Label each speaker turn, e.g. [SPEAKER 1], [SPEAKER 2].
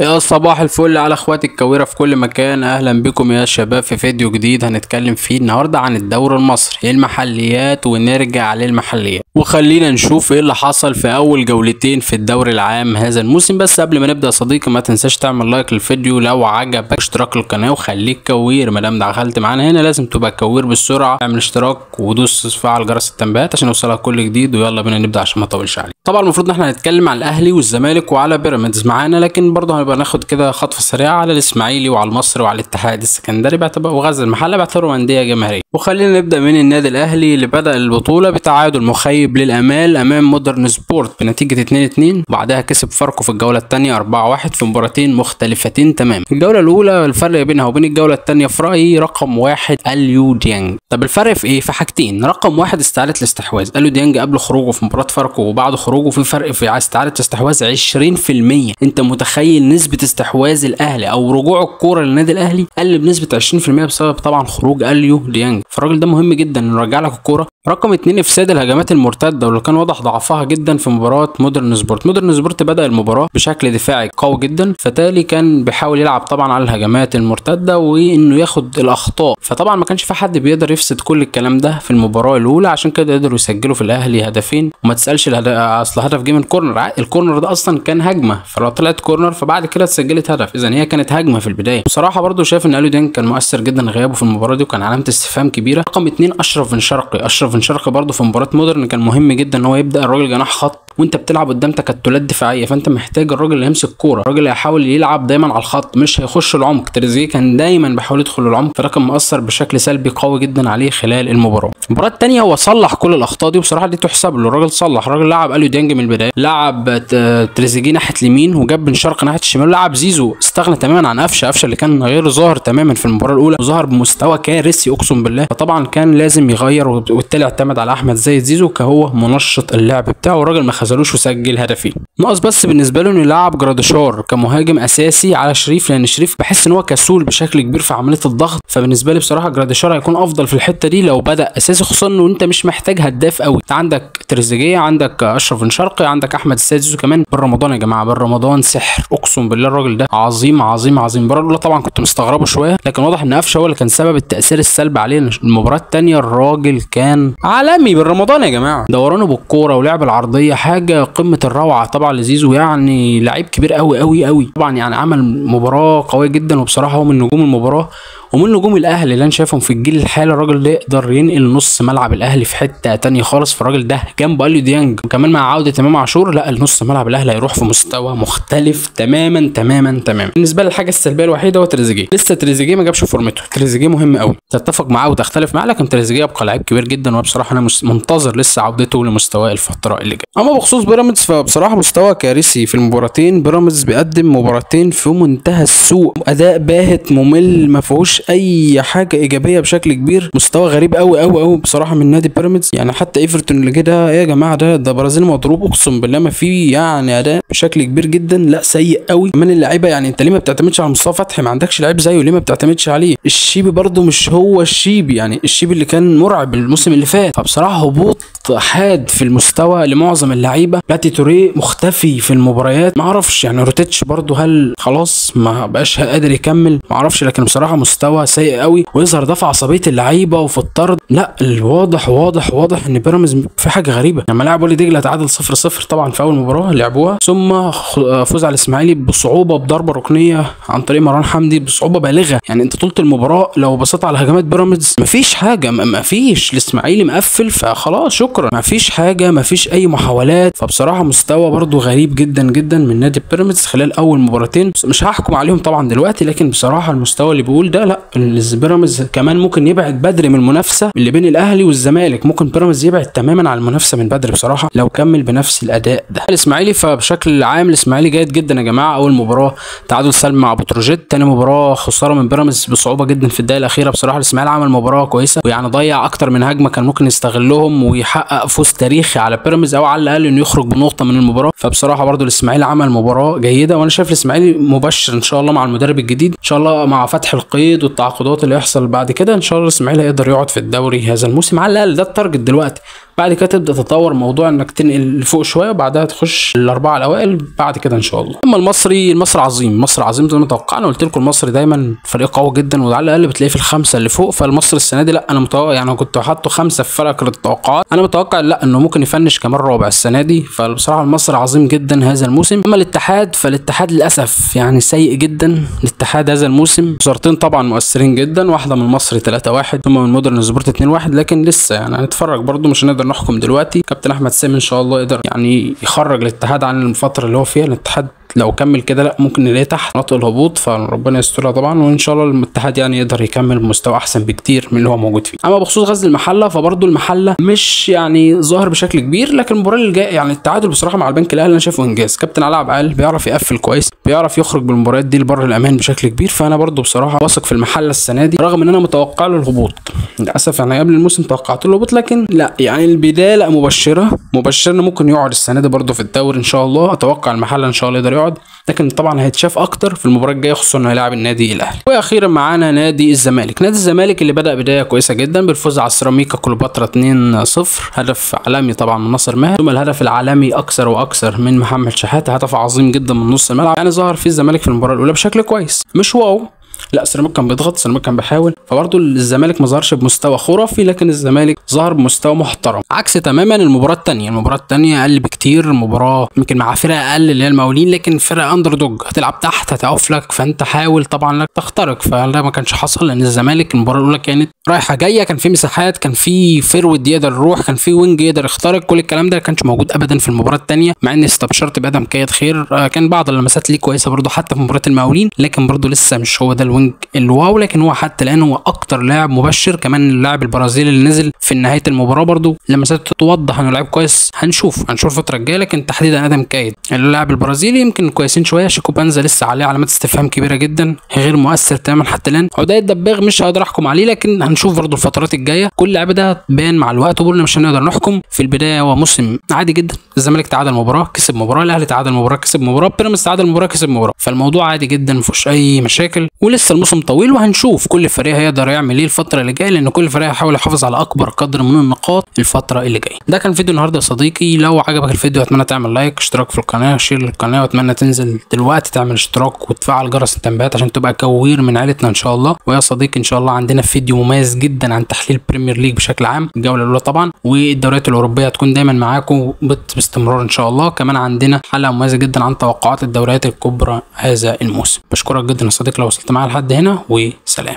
[SPEAKER 1] يا صباح الفل على اخواتي الكويرة في كل مكان. اهلا بكم يا شباب في فيديو جديد هنتكلم فيه النهارده عن الدوري المصري، المحليات، ونرجع للمحليات وخلينا نشوف ايه اللي حصل في اول جولتين في الدوري العام هذا الموسم. بس قبل ما نبدا يا صديقي ما تنساش تعمل لايك للفيديو لو عجبك، اشتراك للقناه وخليك كوير. ما دام دخلت معانا هنا لازم تبقى كوير بالسرعه، اعمل اشتراك ودوس فعل جرس التنبيهات عشان يوصلك كل جديد. ويلا بينا نبدا عشان ما اطولش عليك. طبعا المفروض ان احنا هنتكلم على الاهلي والزمالك وعلى بيراميدز معانا، لكن برضه هنبقى ناخد كده خطفه سريعه على الاسماعيلي وعلى المصري وعلى الاتحاد السكندري وغزل المحله باعتبارهم انديه جماهيريه. وخلينا نبدا من النادي الاهلي اللي بدا البطوله بتعادل مخيب للامال امام مودرن سبورت بنتيجه 2-2، وبعدها كسب فاركو في الجوله الثانيه 4-1 في مباراتين مختلفتين تماما. الجوله الاولى الفرق بينها وبين الجوله الثانيه في رايي رقم واحد اليو ديانج. طب الفرق في ايه؟ في حاجتين. رقم واحد استعاده الاستحواذ، اليو ديانج قبل خروجه في مباراه فاركو وبعد خروجه في فرق في استعاده استحواذ 20%. انت متخيل نسبه استحواذ الاهلي او رجوع الكوره للنادي الاهلي قل بنسبه 20% بسبب طبعا خروج اليو ديانج. فالراجل ده مهم جدا انه يرجع لك الكوره. رقم 2 افساد الهجمات المرتده واللي كان واضح ضعفها جدا في مباراه مودرن سبورت. مودرن سبورت بدا المباراه بشكل دفاعي قوي جدا، فتالي كان بيحاول يلعب طبعا على الهجمات المرتده وانه ياخد الاخطاء، فطبعا ما كانش في حد بيقدر يفسد كل الكلام ده في المباراه الاولى، عشان كده قدروا يسجلوا في الاهلي هدفين. وما تسالش اصل هدف جه من كورنر، الكورنر ده اصلا كان هجمه فلو طلعت كورنر فبعد كده اتسجلت هدف، اذا هي كانت هجمه في البدايه. بصراحه برضو شايف ان اليو ديانج كان مؤثر جدا غيابه في المباراه دي وكان علامه استفهام كبيره. رقم 2 اشرف بن شرقي برضو في مباراه مودرن كان مهم جدا ان هو يبدا. الراجل جناح خط وانت بتلعب قدام تكتلات دفاعيه، فانت محتاج الراجل اللي يمسك الكوره، الراجل اللي هيحاول يلعب دايما على الخط مش هيخش العمق. تريزيجيه كان دايما بيحاول يدخل العمق، فده كان مؤثر بشكل سلبي قوي جدا عليه خلال المباراه. المباراه الثانيه هو صلح كل الاخطاء دي، وبصراحه دي تحسب له. الراجل صلح، الراجل لعب اليو ديانج من البدايه، لعب تريزيجيه ناحيه اليمين وجاب بن شرقي ناحيه الشمال، لعب زيزو، استغنى تماما عن قفشه اللي كان غير ظاهر تماما في المباراه الاولى وظهر بمستوى كارثي اقسم بالله. فطبعا كان لازم يغير وبالتالي اعتمد على احمد زايد زيزو كهو منشط اللعب بتاعه، والراجل ما خذلوش وسجل هدفين. ناقص بس بالنسبه له انه يلعب جراديشار كمهاجم اساسي على شريف، لان شريف بحس ان هو كسول بشكل كبير في عمليه الضغط، فبالنسبه لي بصراحه جراديشار هيكون افضل في الحته دي لو بدا اساسي، خصوصا انه انت مش محتاج هداف قوي. انت عندك تريزيجيه، عندك اشرف بن شرقي، عندك احمد السيد زيزو كمان. بالرمضان يا جماعه، بالرمضان سحر اقسم بالله، الراجل ده عظيم عظيم عظيم. المباراه الاولى طبعا كنت مستغربه شويه، لكن واضح ان قفشه هو اللي كان سبب التاثير السلبي عليه. المباراه الثانيه الراجل كان عالمي بالرمضان يا جماعه، دورانه بالكوره ولعب العرضيه حاجه قمه الروعه. طبعا لزيزو يعني لعيب كبير قوي قوي قوي، طبعا يعني عمل مباراه قويه جدا، وبصراحه هو من نجوم المباراه ومن نجوم الاهلي اللي انا شايفهم في الجيل الحالي. الراجل ده يقدر ينقل نص ملعب الاهلي في حته تانية خالص. فالراجل ده جنب اليو ديانج وكمان مع عوده امام عاشور، لا النص ملعب الاهلي هيروح في مستوى مختلف تماما تماما تماما. بالنسبه للحاجه السلبيه الوحيده هو تريزيجيه، لسه تريزيجيه ما جابش فورمته. تريزيجيه مهم قوي، تتفق معاه وتختلف معاه، لكن تريزيجيه يبقى لعيب كبير جدا، وبصراحه انا منتظر لسه عودته لمستواه الفتره اللي جايه. اما بخصوص بيراميدز فبصراحه مستوى كارثي في المباراتين. بيراميدز بيقدم مباراتين في منتهى السوء، اداء باهت ممل ما فيهوش اي حاجه ايجابيه بشكل كبير، مستوى غريب قوي قوي قوي بصراحه من نادي بيراميدز. يعني حتى ايفرتون اللي كده ايه يا جماعه، ده برازيل مضروب اقسم بالله، ما في يعني اداء بشكل كبير جدا، لا سيء قوي. كمان اللعيبه يعني انت ليه ما بتعتمدش على مصطفى فتحي؟ ما عندكش لعيب زيه، ليه ما بتعتمدش عليه؟ الشيبي برده مش هو الشيبي، يعني الشيبي اللي كان مرعب الموسم اللي فات. فبصراحه هبوط حاد في المستوى لمعظم اللعيبه. باتي توريه مختفي في المباريات، ما اعرفش يعني روتيتش برده هل خلاص ما بقاش قادر يكمل؟ ما اعرفش، لكن بصراحه مستوى سيء قوي، ويظهر دفع عصبيه اللعيبه وفي الطرد. لا الواضح واضح واضح ان بيراميدز في حاجه غريبه. لما لعب وليد دجله تعادل 0-0 طبعا في اول مباراه لعبوها، ثم فوز على الاسماعيلي بصعوبه بضربه ركنيه عن طريق مروان حمدي بصعوبه بالغه. يعني انت طول المباراه لو بصيت على هجمات بيراميدز مفيش حاجه، مفيش. الاسماعيلي مقفل فخلاص شكرا، مفيش حاجه، مفيش اي محاولات. فبصراحه مستوى برده غريب جدا جدا من نادي بيراميدز خلال اول مباراتين. مش هحكم عليهم طبعا دلوقتي، لكن بصراحه المستوى اللي بيقول ده لا، بيراميدز كمان ممكن يبعد بدري من المنافسه اللي بين الاهلي والزمالك. ممكن بيراميدز يبعد تماما عن المنافسه من بدري بصراحه لو كمل بنفس الاداء ده. الاسماعيلي فبشكل عام الاسماعيلي جيد جدا يا جماعه. اول مباراه تعادل سلبي مع بتروجيت، ثاني مباراه خساره من بيراميدز بصعوبه جدا في الدقيقه الاخيره. بصراحه الاسماعيلي عمل مباراه كويسه، ويعني ضيع اكتر من هجمه كان ممكن يستغلهم ويحقق فوز تاريخي على بيراميدز، او على الاقل انه يخرج بنقطه من المباراه. فبصراحه برده الاسماعيلي عمل مباراه جيده، وانا شايف الاسماعيلي مبشر ان شاء الله مع المدرب الجديد، ان شاء الله مع فتح القيد والتعاقدات اللي يحصل بعد كده، ان شاء الله الاسماعيلي هيقدر يقعد في الدوري هذا الموسم على الاقل. ده التارجت دلوقتي، بعد كده تبدا تطور موضوع انك تنقل لفوق شويه وبعدها تخش الاربعه الاوائل بعد كده ان شاء الله. اما المصري عظيم، مصر عظيم زي ما توقعنا. قلت لكم المصري دايما فريق قوي جدا، وعلى الاقل بتلاقيه في الخمسه اللي فوق. فالمصري السنه دي لا انا متوقع، يعني كنت حاطه خمسه في فرق التوقعات، انا متوقع لا انه ممكن يفنش كمان رابع السنه دي. فبصراحه المصري عظيم جدا هذا الموسم. اما الاتحاد فالاتحاد للاسف يعني سيء جدا. الاتحاد هذا الموسم خسارتين طبعا مؤثرين جدا، واحده من المصري 3-1 ثم من مودرن سبورت 2-1، لكن لسه يعني هنتفرج برده مش هنقدر نحكم دلوقتي. كابتن احمد سامي ان شاء الله يقدر يعني يخرج الاتحاد عن الفتره اللي هو فيها. الاتحاد لو كمل كده لا ممكن نلاقيه تحت مناطق الهبوط، فربنا يسترها طبعا، وان شاء الله الاتحاد يعني يقدر يكمل بمستوى احسن بكتير من اللي هو موجود فيه. اما بخصوص غزل المحله فبرضه المحله مش يعني ظاهر بشكل كبير، لكن المباراه اللي جايه يعني التعادل بصراحه مع البنك الاهلي انا شايفه انجاز. كابتن علاء عبد بيعرف يقفل كويس، بيعرف يخرج بالمباريات دي لبره الامان بشكل كبير. فانا برضه بصراحه واثق في المحله السنه دي، رغم ان انا متوقع له الهبوط. للاسف يعني قبل الموسم توقعت له الهبوط، لكن لا يعني البدايه لا مبشره ممكن يقعد السنه دي برضه في الدوري ان شاء الله. اتوقع المحله ان شاء الله يقدر يقعد، لكن طبعا هيتشاف اكتر في المباراه الجايه، خصوصا انه هيلاعب النادي الاهلي. واخيرا معانا نادي الزمالك. نادي الزمالك اللي بدا بدايه كويسه جدا بالفوز على سيراميكا كليوباترا 2-0، هدف عالمي طبعا من ناصر ماهر، ثم الهدف العالمي اكثر واكثر من محمد شحاته، هدف عظيم جدا من نص الملعب. يعني ظهر في الزمالك في المباراه الاولى بشكل كويس، مش واو، لا سيراميكا كان بيضغط، سيراميكا كان بيحاول. فبرضه الزمالك ما ظهرش بمستوى خرافي، لكن الزمالك ظهر بمستوى محترم، عكس تماما المباراه الثانيه اقل بكتير. المباراه يمكن مع فرقه اقل اللي هي المقاولين، لكن فرقه اندر دوج هتلعب تحت هتقف لك، فانت حاول طبعا لك تخترق، فده ما كانش حصل لان الزمالك المباراه الاولى كانت رايحه جايه، كان في مساحات، كان في فيرود يقدر يروح، كان في وينج يقدر يخترق. كل الكلام ده ما كانش موجود ابدا في المباراه الثانيه، مع ان استبشرت بادم كايد خير، كان بعض اللمسات ليه كويسه برضه حتى في مباراه المقاولين، لكن برضه لسه مش هو ده الوينج الواو. لكن هو حتى الان هو اكتر لاعب مبشر. كمان اللاعب البرازيلي اللي نزل في نهايه المباراه برضه لمسات توضح انه لاعب كويس. هنشوف الفتره الجايه، لكن تحديدا ادم كايد اللاعب البرازيلي يمكن كويسين شويه. شيكو بانزا لسه عليه علامات استفهام كبيره جدا، غير مؤثر تماما حتى الان. عدي الدباغ مش هقدر احكم عليه، لكن هنشوف برضه الفترات الجايه. كل لاعب ده هتبان مع الوقت، وقلنا مش هنقدر نحكم. في البدايه هو موسم عادي جدا، الزمالك تعادل مباراه كسب مباراه، الاهلي تعادل مباراه كسب مباراه، بيراميدز تعادل مباراه كسب مباراه، فالموضوع عادي جدا ما فيهوش اي مشاكل، ولسه الموسم طويل وهنشوف كل فريق هيقدر يعمل ايه الفتره اللي جايه، لان كل فريق هيحاول يحافظ على اكبر قدر من النقاط الفتره اللي جايه. ده كان فيديو النهارده يا صديقي، لو عجبك الفيديو اتمنى تعمل لايك، اشتراك في القناه، شير للقناه، واتمنى تنزل دلوقتي تعمل اشتراك وتفعل جرس التنبيهات عشان تبقى كوير من عيلتنا ان شاء الله. ويا صديقي ان شاء الله عندنا فيديو مميز جدا عن تحليل بريمير ليج بشكل عام، الجوله الاولى طبعا، والدوريات الاوروبيه هتكون دايما معاكم باستمرار ان شاء الله. كمان عندنا حلقه مميزه جدا عن توقعات الدوريات الكبرى هذا الموسم. بشكرك جدا يا صديقي لو وصلت معايا لحد هنا، وسلام.